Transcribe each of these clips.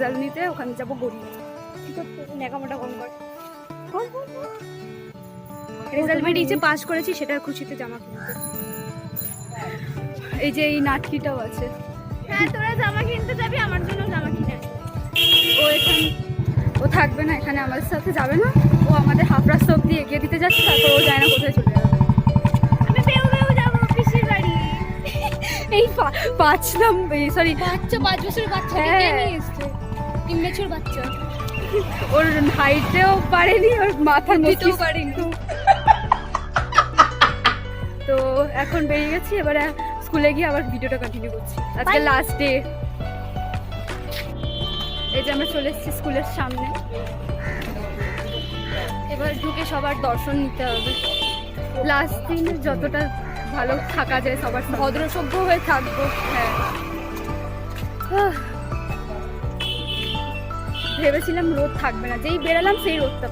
Result নিতে, ওখানে যাবো গড়ি। নেকামোটা কম কর, রেজাল্ট বেরিয়েছে, পাস করেছি, সেটার খুশিতে জামা কিনতে। এই যে এই নাটকিটাও আছে। হ্যাঁ তোরা জামা কিনতে যাবি, আমার জন্য জামা কিনে আনবি। ও এখানে ও থাকবে না, এখানে আমাদের সাথে যাবে না, ও আমাদের হাফ রাস্তা অব্দি এগিয়ে দিতে যাচ্ছে, তারপর ও যায় না কোথায় চলে যাবে। আমি বেউ বেউ যাবো পিসির বাড়ি। এই 5 বছরের বাচ্চা হ্যাঁ। কে নিয়ে এসছে? ইমেচুর বাচ্চা। ওর হাইটেও পারেনি, ওর মাথার বুদ্ধিতেও মস্তিষ্ক পারেনি। তো এখন বেরিয়ে গেছি, এবারে স্কুলে গিয়ে আবার ভিডিওটা কন্টিনিউ করছি। আজকে লাস্ট ডে। এই যে আমরা চলে এসেছি স্কুলের সামনে, এবার ঢুকে সবার দর্শন নিতে হবে। লাস্ট দিন যতটা ভালো থাকা যায় সবার ভদ্র সভ্য হয়ে থাকবো। হ্যাঁ, ভেবেছিলাম রোদ থাকবে না, যেই বেরালাম সেই রোদটা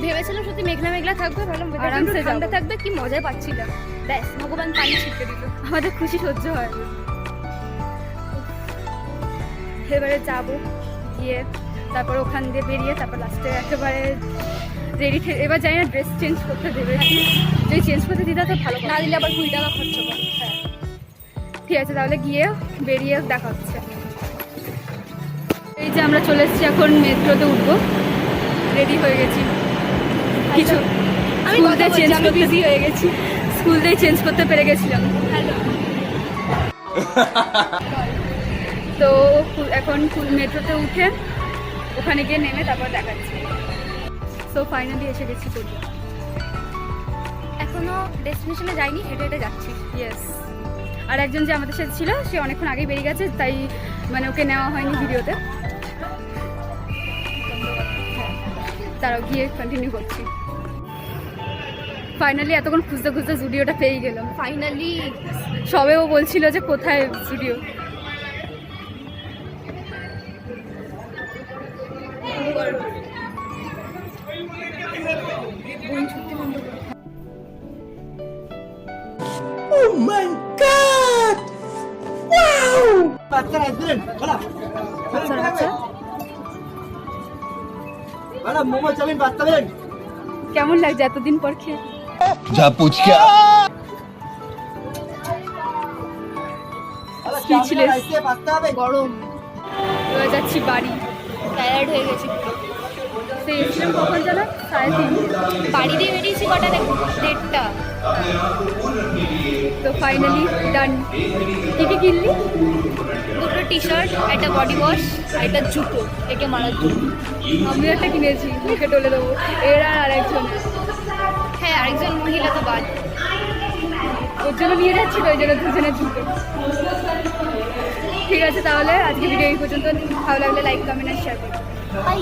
ভেবেছিলাম সত্যি মেঘলা মেঘলা থাকবে, ভালো আরামসে ঠান্ডা যাবো। থাকবে, কি মজাই পাচ্ছিলাম। ব্যাস ভগবান পানি ছিটকে দিল। আমাদের খুশি সহ্য হয় না। এবারে যাবো, গিয়ে তারপর ওখান দিয়ে বেরিয়ে তারপর লাস্টে একেবারে রেডি। এবার জানি না ড্রেস চেঞ্জ করতে দেবে, যদি চেঞ্জ করতে দিতে তো ভালো, না দিলে আবার 20 টাকা খরচ করে। হ্যাঁ ঠিক আছে, তাহলে গিয়ে বেরিয়ে দেখা হচ্ছে। এই যে আমরা চলে এসেছি, এখন মেট্রোতে উঠবো, রেডি হয়ে গেছি। কিছু আমি স্কুল কথা দিয়ে বলছি, চেঞ্জ আমি করতে বিজি হয়ে গেছি। স্কুল দিয়ে চেঞ্জ করতে পেরে গেছিলাম। হ্যালো। তো এখন মেট্রোতে উঠে ওখানে গিয়ে নেমে তারপর দেখাচ্ছি। সো ফাইনালি এসে গেছি কোরিয়া। এখনো ডেস্টিনেশনে যাইনি, হেঁটে হেঁটে যাচ্ছি। ইয়েস, আর একজন যে আমাদের সাথে ছিল সে অনেকক্ষণ আগেই বেরিয়ে গেছে, তাই মানে ওকে নেওয়া হয়নি ভিডিওতে। তারাও গিয়ে কন্টিনিউ করছি। ফাইনালি এতক্ষণ খুঁজতে খুঁজতে জুডিওটা পেয়ে গেলাম। ফাইনালি সবে ও বলছিল যে কোথায় Zudio. Oh my god! Wow! বাচ্চারা আসবেন, ম্যাডাম মোমো চাউমিন বাচ্চা দেন। কেমন লাগছে এতদিন পর খেয়ে? যা पूछ क्या Speechless. বাচ্চা হবে গরম, এবার যাচ্ছি বাড়ি। টায়ার্ড হয়ে গেছি। সেই এসেছিলাম কখন জানো? 3:30। বাড়ি দিয়ে বেরিয়েছি কটা দেখো, 1:30টা। তো ফাইনালি ডান। কি কি কিনলি? দুটো টি শার্ট, একটা বডি ওয়াশ, আর একটা জুতো একে মারার জন্য। আমি একটা কিনেছি, মুখে ডলে দেবো। এর আর আরেকজন, হ্যাঁ আরেকজন মহিলা তো বাদ। ওর জন্য নিয়ে যাচ্ছি, তো ওই জন্য দুজনের জুতো। ঠিক আছে, তাহলে আজকে ভিডিও এই পর্যন্ত। ভালো লাগলে লাইক, কমেন্ট আর শেয়ার করুন। বাই।